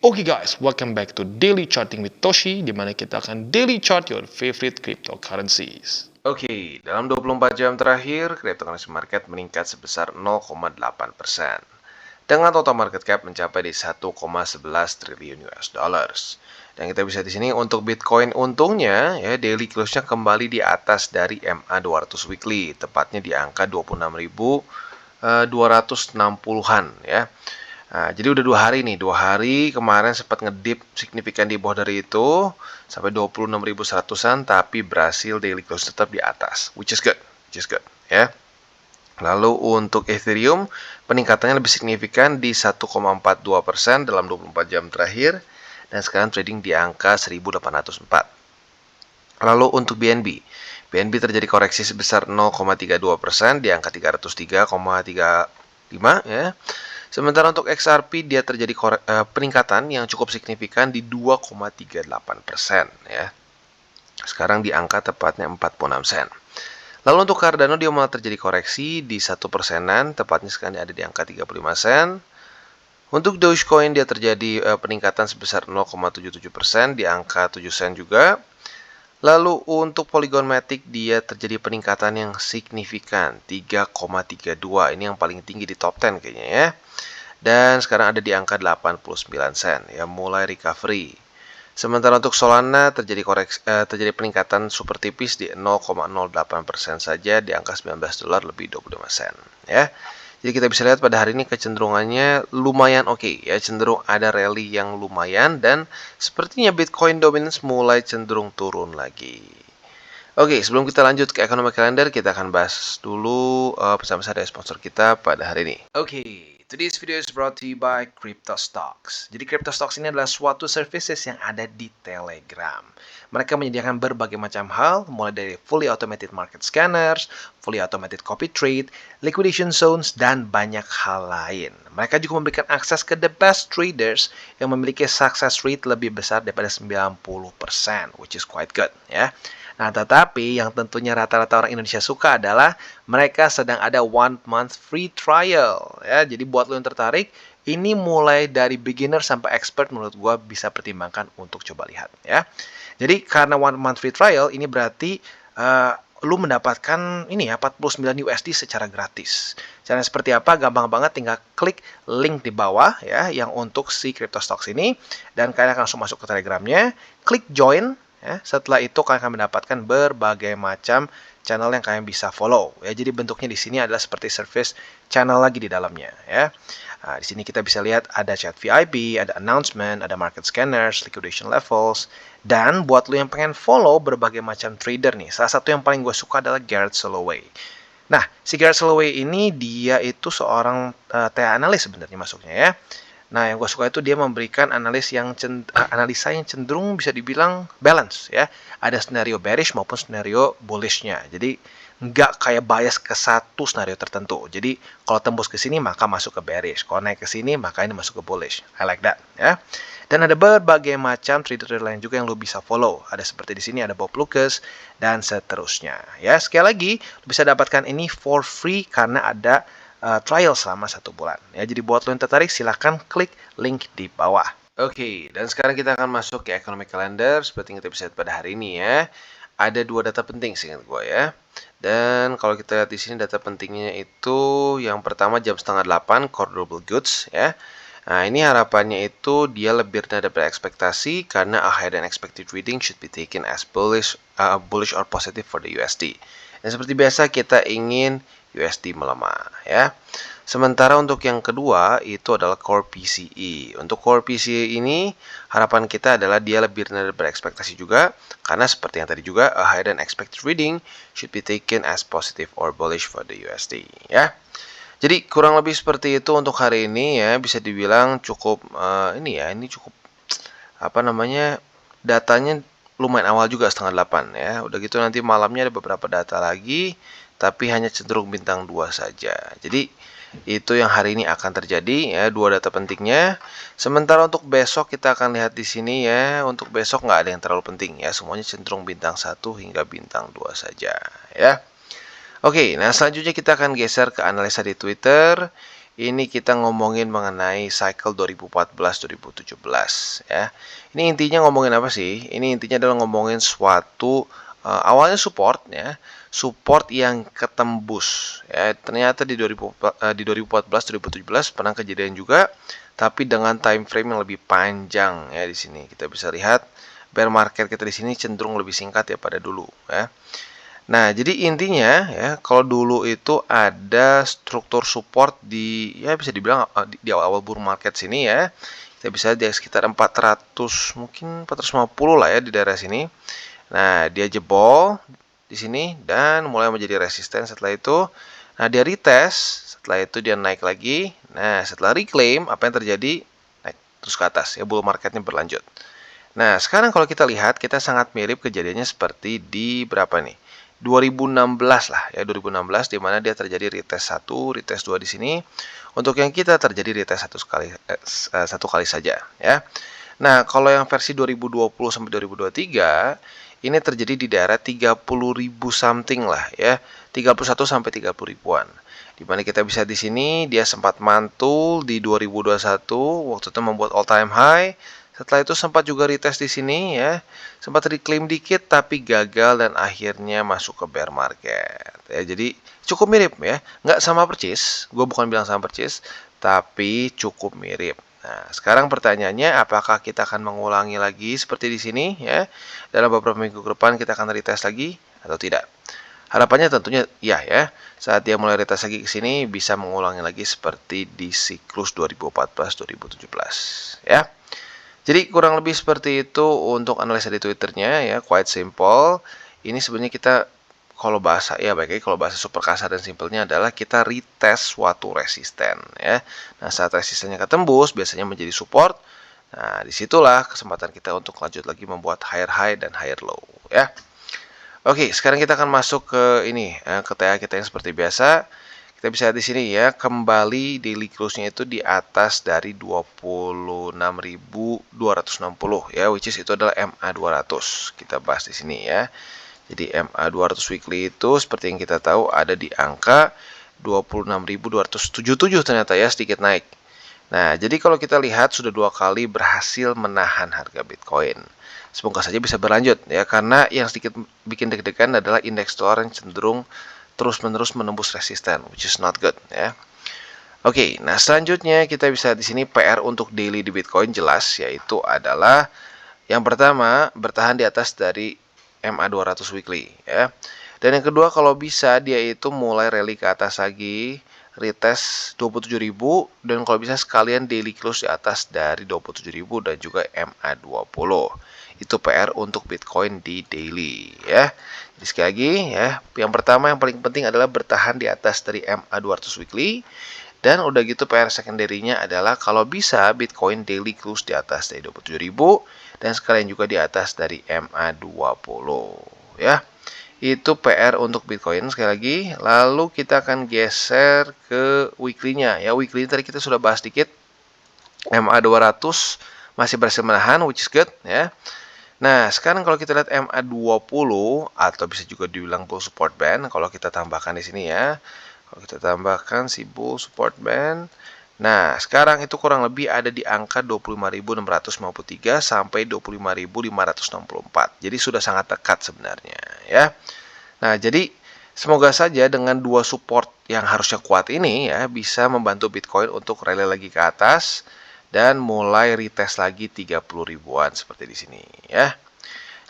Oke guys, welcome back to Daily Charting with Toshi, di mana kita akan daily chart your favorite cryptocurrencies. Oke, dalam 24 jam terakhir, cryptocurrency market meningkat sebesar 0,8%. Dengan total market cap mencapai di 1,11 triliun US dollars. Dan kita bisa di sini untuk Bitcoin untungnya ya daily close-nya kembali di atas dari MA 200 weekly, tepatnya di angka 26.260-an ya. Nah, jadi udah 2 hari nih, 2 hari kemarin sempat ngedip signifikan di bawah dari itu sampai 26.100-an, tapi berhasil daily close tetap di atas, which is good ya. Lalu untuk Ethereum peningkatannya lebih signifikan di 1,42% dalam 24 jam terakhir dan sekarang trading di angka 1.804. Lalu untuk BNB terjadi koreksi sebesar 0,32% di angka 303,35 ya. Sementara untuk XRP dia terjadi peningkatan yang cukup signifikan di 2,38% ya. Sekarang di angka tepatnya 46 sen. Lalu untuk Cardano dia malah terjadi koreksi di 1%-an, tepatnya sekarang ada di angka 35 sen. Untuk Dogecoin dia terjadi peningkatan sebesar 0,77% di angka 7 sen juga. Lalu untuk Polygon Matic dia terjadi peningkatan yang signifikan 3,32. Ini yang paling tinggi di top 10 kayaknya ya. Dan sekarang ada di angka 89 sen ya, mulai recovery. Sementara untuk Solana terjadi peningkatan super tipis di 0,08% saja di angka $19 lebih 25 sen ya. Jadi kita bisa lihat pada hari ini kecenderungannya lumayan oke ya, cenderung ada rally yang lumayan dan sepertinya Bitcoin dominance mulai cenderung turun lagi. Oke, sebelum kita lanjut ke Economic Calendar, kita akan bahas dulu pesan-pesan dari sponsor kita pada hari ini. Oke, today's video is brought to you by CryptoStocks. Jadi CryptoStocks ini adalah suatu services yang ada di Telegram. Mereka menyediakan berbagai macam hal, mulai dari fully automated market scanners, fully automated copy trade, liquidation zones, dan banyak hal lain. Mereka juga memberikan akses ke the best traders yang memiliki success rate lebih besar daripada 90%, which is quite good ya. Nah, tetapi yang tentunya rata-rata orang Indonesia suka adalah mereka sedang ada 1 month free trial ya. Jadi buat lo yang tertarik, ini mulai dari beginner sampai expert menurut gua bisa pertimbangkan untuk coba lihat ya. Jadi karena 1 month free trial ini berarti lu mendapatkan ini ya 49 USD secara gratis. Caranya seperti apa? Gampang banget, tinggal klik link di bawah ya yang untuk si CryptoStocks ini dan kalian akan langsung masuk ke Telegramnya, klik join. Ya, setelah itu kalian akan mendapatkan berbagai macam channel yang kalian bisa follow. Ya, jadi bentuknya di sini adalah seperti service channel lagi di dalamnya. Ya, nah, di sini kita bisa lihat ada chat VIP, ada announcement, ada market scanners, liquidation levels, dan buat lo yang pengen follow berbagai macam trader nih. Salah satu yang paling gue suka adalah Garrett Soloway. Nah, si Garrett Soloway ini dia itu seorang TA analis sebenarnya masuknya ya. Nah, yang gue suka itu dia memberikan analisa yang cenderung bisa dibilang balance ya. Ada skenario bearish maupun skenario bullishnya. Jadi nggak kayak bias ke satu skenario tertentu. Jadi kalau tembus ke sini maka masuk ke bearish. Kalau naik ke sini maka ini masuk ke bullish. I like that ya. Dan ada berbagai macam trader lain juga yang lo bisa follow. Ada seperti di sini ada Bob Lucas dan seterusnya. Ya, sekali lagi lo bisa dapatkan ini for free karena ada trial selama 1 bulan. Ya, jadi buat lo yang tertarik silahkan klik link di bawah. Oke, dan sekarang kita akan masuk ke Economic Calendar. Seperti yang kita bisa lihat pada hari ini ya. Ada 2 data penting seingat gue ya. Dan kalau kita lihat di sini data pentingnya itu yang pertama jam 7:30 core durable goods ya. Nah, ini harapannya itu dia lebih rendah daripada ekspektasi karena a higher than expected reading should be taken as bullish or positive for the USD. Dan seperti biasa kita ingin USD melemah ya. Sementara untuk yang kedua itu adalah Core PCE. Untuk Core PCE ini harapan kita adalah dia lebih rendah daripada ekspektasi juga karena seperti yang tadi juga a higher than expected reading should be taken as positive or bullish for the USD ya. Jadi kurang lebih seperti itu untuk hari ini ya, bisa dibilang cukup ini cukup datanya lumayan awal juga 7:30 ya. Udah gitu nanti malamnya ada beberapa data lagi tapi hanya cenderung bintang 2 saja. Jadi itu yang hari ini akan terjadi ya, 2 data pentingnya. Sementara untuk besok kita akan lihat di sini ya, untuk besok nggak ada yang terlalu penting ya, semuanya cenderung bintang 1 hingga bintang 2 saja ya. Oke, nah selanjutnya kita akan geser ke analisa di Twitter. Ini kita ngomongin mengenai cycle 2014-2017 ya. Ini intinya ngomongin apa sih? Ini intinya adalah ngomongin suatu awalnya support ya, support yang ketembus ya. Ternyata di 2014-2017 pernah kejadian juga, tapi dengan time frame yang lebih panjang ya di sini. Kita bisa lihat bear market kita di sini cenderung lebih singkat ya pada dulu ya. Nah, jadi intinya ya, kalau dulu itu ada struktur support di ya bisa dibilang di awal-awal bull market sini ya. Kita bisa di sekitar 400 mungkin 450 lah ya di daerah sini. Nah, dia jebol di sini dan mulai menjadi resisten setelah itu. Nah, dia retest, setelah itu dia naik lagi. Nah, setelah reclaim apa yang terjadi? Naik terus ke atas ya, bull marketnya berlanjut. Nah, sekarang kalau kita lihat, kita sangat mirip kejadiannya seperti di berapa nih? 2016 lah ya, 2016 di mana dia terjadi retest 1, retest 2 di sini. Untuk yang kita terjadi retest satu kali saja ya. Nah, kalau yang versi 2020 sampai 2023 ini terjadi di daerah 30.000 something lah ya. 31 sampai 30 ribuan. Di mana kita bisa di sini dia sempat mantul di 2021 waktu itu membuat all time high. Setelah itu sempat juga retest di sini ya, sempat reclaim dikit tapi gagal dan akhirnya masuk ke bear market. Ya, jadi cukup mirip ya, nggak sama persis. Gue bukan bilang sama persis, tapi cukup mirip. Nah, sekarang pertanyaannya, apakah kita akan mengulangi lagi seperti di sini ya? Dalam beberapa minggu ke depan kita akan retest lagi atau tidak? Harapannya tentunya ya. Saat dia mulai retest lagi ke sini bisa mengulangi lagi seperti di siklus 2014-2017 ya. Jadi kurang lebih seperti itu untuk analisa di Twitternya ya, quite simple. Ini sebenarnya kita kalau bahasa ya baik lagi kalau bahasa super kasar dan simpelnya adalah kita retest suatu resisten ya. Nah, saat resistennya ketembus biasanya menjadi support. Nah, disitulah kesempatan kita untuk lanjut lagi membuat higher high dan higher low ya. Oke, sekarang kita akan masuk ke ini ke TA kita yang seperti biasa. Kita bisa lihat di sini ya, kembali daily close-nya itu di atas dari 26.260 ya, which is itu adalah MA200. Kita bahas di sini ya. Jadi MA200 weekly itu seperti yang kita tahu ada di angka 26.277 ternyata ya, sedikit naik. Nah, jadi kalau kita lihat sudah 2 kali berhasil menahan harga Bitcoin. Semoga saja bisa berlanjut ya, karena yang sedikit bikin deg-degan adalah indeks dolar yang cenderung terus-menerus menembus resisten, which is not good ya. Oke, nah selanjutnya kita bisa di sini PR untuk daily di Bitcoin jelas, yaitu adalah yang pertama bertahan di atas dari MA200 weekly ya. Dan yang kedua kalau bisa dia itu mulai rally ke atas lagi, retest 27.000 dan kalau bisa sekalian daily close di atas dari 27.000 dan juga MA20. Itu PR untuk Bitcoin di daily ya. Jadi sekali lagi ya, yang pertama yang paling penting adalah bertahan di atas dari MA200 weekly. Dan udah gitu PR secondary-nya adalah kalau bisa Bitcoin daily close di atas dari 27.000 dan sekalian juga di atas dari MA20 ya. Itu PR untuk Bitcoin sekali lagi. Lalu kita akan geser ke weekly-nya ya. Weekly tadi kita sudah bahas dikit. MA200 masih berhasil menahan, which is good ya. Nah, sekarang kalau kita lihat MA20 atau bisa juga dibilang bull support band, kalau kita tambahkan di sini ya. Kalau kita tambahkan si bull support band, nah sekarang itu kurang lebih ada di angka 25.653 sampai 25.564. Jadi sudah sangat dekat sebenarnya ya. Nah, jadi semoga saja dengan dua support yang harusnya kuat ini ya bisa membantu Bitcoin untuk rally lagi ke atas dan mulai retest lagi 30 ribuan seperti di sini ya.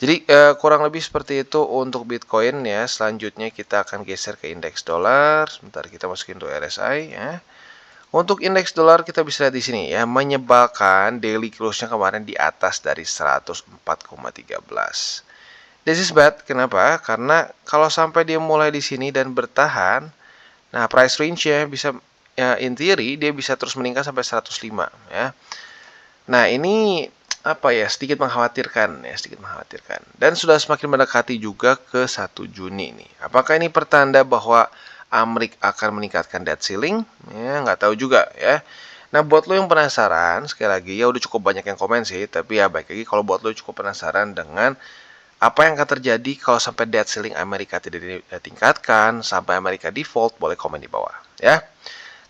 Jadi kurang lebih seperti itu untuk Bitcoin ya. Selanjutnya kita akan geser ke indeks dolar. Sebentar kita masukin untuk RSI ya. Untuk indeks dolar kita bisa lihat di sini ya, menyebalkan daily close-nya kemarin di atas dari 104,13. This is bad. Kenapa? Karena kalau sampai dia mulai di sini dan bertahan, nah price range-nya bisa ya, in theory dia bisa terus meningkat sampai 105 ya. Nah, ini apa ya, sedikit mengkhawatirkan ya, sedikit mengkhawatirkan. Dan sudah semakin mendekati juga ke 1 Juni nih. Apakah ini pertanda bahwa Amerika akan meningkatkan debt ceiling? Ya, nggak tahu juga ya. Nah, buat lo yang penasaran, sekali lagi ya udah cukup banyak yang komen sih, tapi ya baik lagi kalau buat lo cukup penasaran dengan apa yang akan terjadi kalau sampai debt ceiling Amerika tidak ditingkatkan, sampai Amerika default, boleh komen di bawah ya.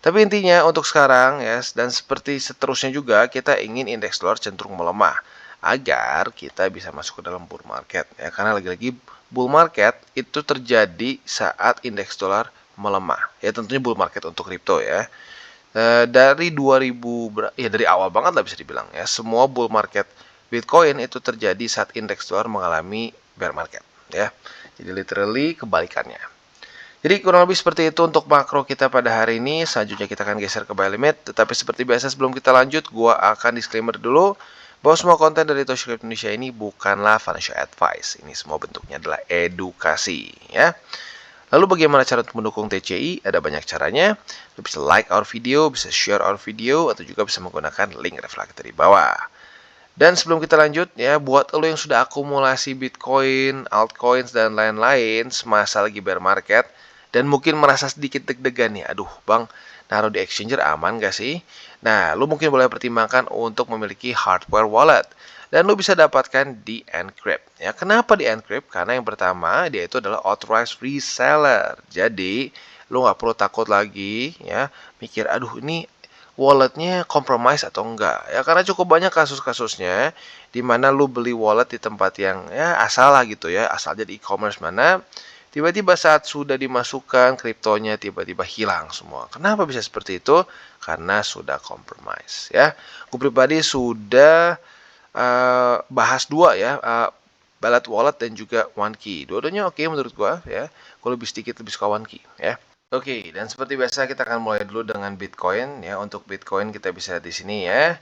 Tapi intinya untuk sekarang ya, dan seperti seterusnya juga, kita ingin indeks dolar cenderung melemah agar kita bisa masuk ke dalam bull market ya. Karena lagi-lagi bull market itu terjadi saat indeks dolar melemah. Ya tentunya bull market untuk kripto ya. Dari 2000 ya dari awal banget lah bisa dibilang ya, semua bull market Bitcoin itu terjadi saat indeks dolar mengalami bear market ya. Jadi literally kebalikannya. Jadi kurang lebih seperti itu untuk makro kita pada hari ini. Selanjutnya kita akan geser ke buy limit. Tetapi seperti biasa sebelum kita lanjut, gua akan disclaimer dulu bahwa semua konten dari Toshi Crypto Indonesia ini bukanlah financial advice. Ini semua bentuknya adalah edukasi ya. Lalu bagaimana cara untuk mendukung TCI? Ada banyak caranya. Lu bisa like our video, bisa share our video, atau juga bisa menggunakan link reflektor di bawah. Dan sebelum kita lanjut ya, buat lo yang sudah akumulasi Bitcoin, altcoins, dan lain-lain semasa lagi bear market, dan mungkin merasa sedikit deg-degan nih, aduh bang, naruh di exchanger aman gak sih? Nah, lo mungkin boleh pertimbangkan untuk memiliki hardware wallet. Dan lo bisa dapatkan di Encrypt. Ya, kenapa di Encrypt? Karena yang pertama, dia itu adalah authorized reseller. Jadi, lo nggak perlu takut lagi ya, mikir, aduh ini walletnya compromise atau enggak. Ya, karena cukup banyak kasus-kasusnya di mana lo beli wallet di tempat yang ya asal lah gitu ya, asal jadi e-commerce mana, tiba-tiba saat sudah dimasukkan kriptonya tiba-tiba hilang semua. Kenapa bisa seperti itu? Karena sudah compromise ya. Gue pribadi sudah bahas dua ya, Ballot Wallet dan juga OneKey. Dua-duanya oke menurut gua ya. Gua sedikit lebih suka OneKey ya. Oke, dan seperti biasa kita akan mulai dulu dengan Bitcoin ya. Untuk Bitcoin kita bisa di sini ya.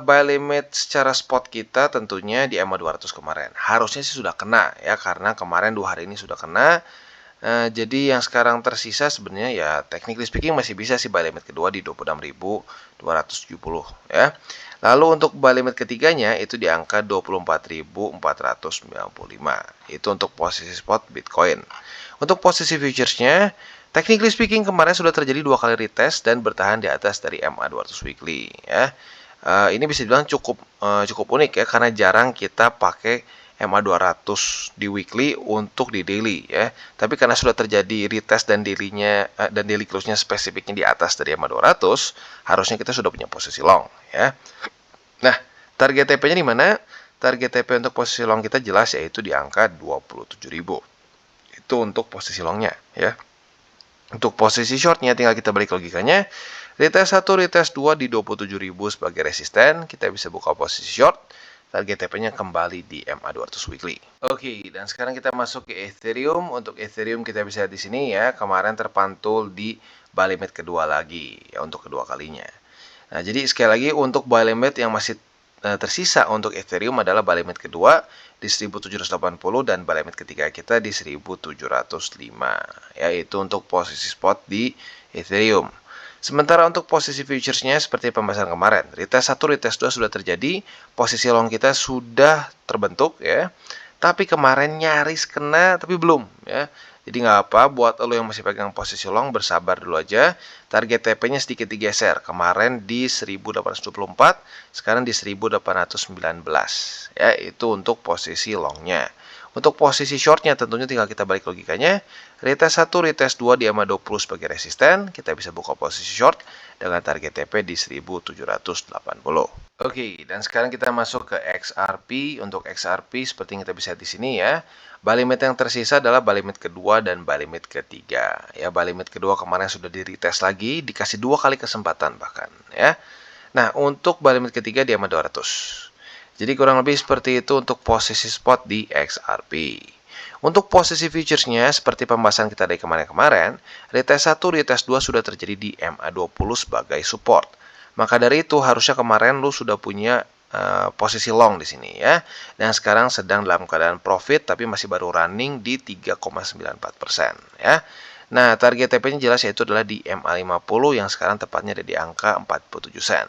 Buy limit secara spot kita tentunya di EMA 200 kemarin. Harusnya sih sudah kena ya, karena kemarin 2 hari ini sudah kena. Jadi yang sekarang tersisa sebenarnya ya technically speaking masih bisa sih buy limit kedua di 26.270 ya. Lalu untuk buy limit ketiganya itu di angka 24.495. Itu untuk posisi spot Bitcoin. Untuk posisi futuresnya, technically speaking kemarin sudah terjadi 2 kali retest dan bertahan di atas dari MA 200 weekly ya. Ini bisa dibilang cukup unik ya, karena jarang kita pakai MA 200 di weekly untuk di daily ya. Tapi karena sudah terjadi retest dan daily close-nya spesifiknya di atas dari MA 200, harusnya kita sudah punya posisi long ya. Nah, target TP-nya di mana? Target TP untuk posisi long kita jelas yaitu di angka 27.000. Itu untuk posisi longnya ya. Untuk posisi shortnya tinggal kita balik logikanya. Retest 1, retest 2 di 27.000 sebagai resisten. Kita bisa buka posisi short. Target TP-nya kembali di MA 200 weekly. Oke, dan sekarang kita masuk ke Ethereum. Untuk Ethereum kita bisa lihat di sini ya, kemarin terpantul di buy limit kedua lagi ya, untuk kedua kalinya. Nah, jadi sekali lagi untuk buy limit yang masih tersisa untuk Ethereum adalah buy limit kedua di 1780 dan buy limit ketiga kita di 1705. Yaitu untuk posisi spot di Ethereum. Sementara untuk posisi futuresnya seperti pembahasan kemarin, retest 1, retest 2 sudah terjadi, posisi long kita sudah terbentuk ya. Tapi kemarin nyaris kena tapi belum ya. Jadi nggak apa, buat lo yang masih pegang posisi long bersabar dulu aja. Target TP-nya sedikit digeser. Kemarin di 1824, sekarang di 1819. Ya, itu untuk posisi longnya. Untuk posisi shortnya tentunya tinggal kita balik logikanya. Retest 1, retest 2 di EMA 20 sebagai resisten. Kita bisa buka posisi short dengan target TP di 1780. Oke, dan sekarang kita masuk ke XRP. Untuk XRP seperti yang kita bisa di sini ya. Buy limit yang tersisa adalah buy limit kedua dan buy limit ketiga. Ya, buy limit kedua kemarin sudah di retest lagi, dikasih 2 kali kesempatan bahkan ya. Nah, untuk buy limit ketiga di EMA 200. Jadi kurang lebih seperti itu untuk posisi spot di XRP. Untuk posisi futuresnya seperti pembahasan kita dari kemarin-kemarin, retest 1, retest 2 sudah terjadi di MA20 sebagai support. Maka dari itu harusnya kemarin lu sudah punya posisi long di sini ya. Dan sekarang sedang dalam keadaan profit tapi masih baru running di 3,94% ya. Nah, target TP-nya jelas yaitu adalah di MA50 yang sekarang tepatnya ada di angka 47 sen.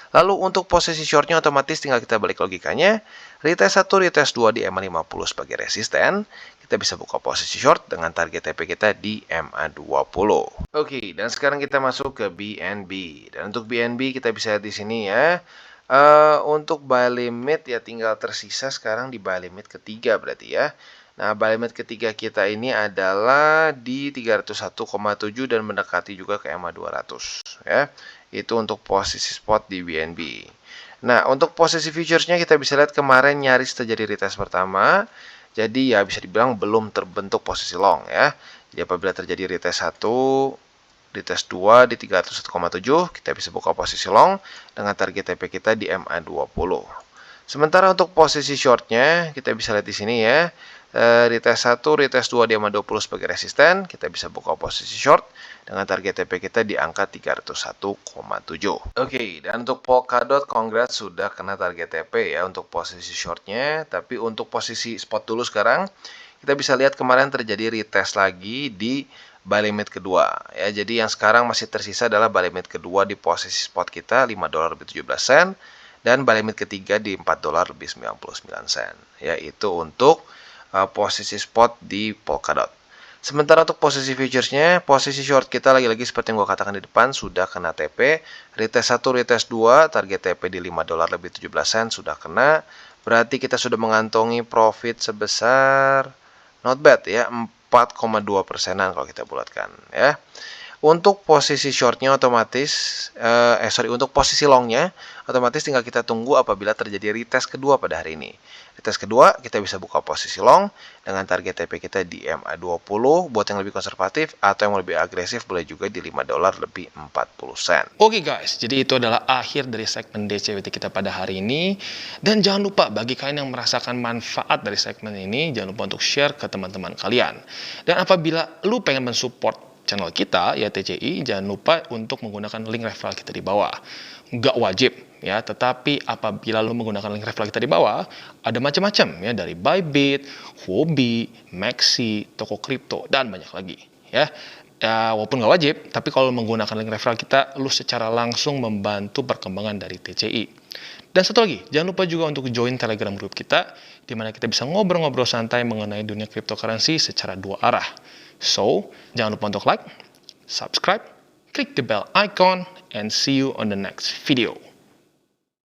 Lalu untuk posisi shortnya otomatis tinggal kita balik logikanya. Retest 1, retest 2 di MA50 sebagai resisten. Kita bisa buka posisi short dengan target TP kita di MA20. Oke, dan sekarang kita masuk ke BNB. Dan untuk BNB kita bisa lihat di sini ya. Untuk buy limit ya tinggal tersisa sekarang di buy limit ketiga berarti ya. Nah, buy limit ketiga kita ini adalah di 301,7 dan mendekati juga ke EMA 200 ya. Itu untuk posisi spot di BNB. Nah, untuk posisi futuresnya kita bisa lihat kemarin nyaris terjadi retest pertama. Jadi ya bisa dibilang belum terbentuk posisi long ya. Jadi apabila terjadi retest 1, retest 2 di 301,7, kita bisa buka posisi long dengan target TP kita di MA20. Sementara untuk posisi shortnya, kita bisa lihat di sini ya. Retest 1, retest 2 di MA20 sebagai resisten, kita bisa buka posisi short dengan target TP kita di angka 301,7. Oke, dan untuk Polkadot, congrats sudah kena target TP ya untuk posisi shortnya. Tapi untuk posisi spot dulu sekarang, kita bisa lihat kemarin terjadi retest lagi di buy limit kedua ya. Jadi yang sekarang masih tersisa adalah buy limit kedua di posisi spot kita $5.17 dan buy limit ketiga di $4.99 yaitu untuk posisi spot di Polkadot. Sementara untuk posisi futuresnya, posisi short kita lagi-lagi seperti yang gue katakan di depan sudah kena TP. Retest 1, retest 2, target TP di $5.17 sudah kena. Berarti kita sudah mengantongi profit sebesar not bad ya, 4,2%-an kalau kita bulatkan ya. Untuk posisi shortnya otomatis, untuk posisi longnya otomatis tinggal kita tunggu apabila terjadi retest kedua pada hari ini. Retest kedua kita bisa buka posisi long dengan target TP kita di MA20 buat yang lebih konservatif atau yang lebih agresif boleh juga di $5 lebih 40 sen. Oke guys, jadi itu adalah akhir dari segmen DCWT kita pada hari ini. Dan jangan lupa bagi kalian yang merasakan manfaat dari segmen ini, jangan lupa untuk share ke teman-teman kalian. Dan apabila lu pengen mensupport channel kita, ya TCI, jangan lupa untuk menggunakan link referral kita di bawah. Nggak wajib, ya, tetapi apabila lu menggunakan link referral kita di bawah, ada macam-macam, ya, dari Bybit, Huobi, Maxi, toko kripto, dan banyak lagi, ya. Ya, walaupun nggak wajib, tapi kalau menggunakan link referral kita, lu secara langsung membantu perkembangan dari TCI. Dan satu lagi, jangan lupa juga untuk join Telegram group kita, di mana kita bisa ngobrol-ngobrol santai mengenai dunia cryptocurrency secara dua arah. So, jangan lupa untuk like, subscribe, click the bell icon, and see you on the next video.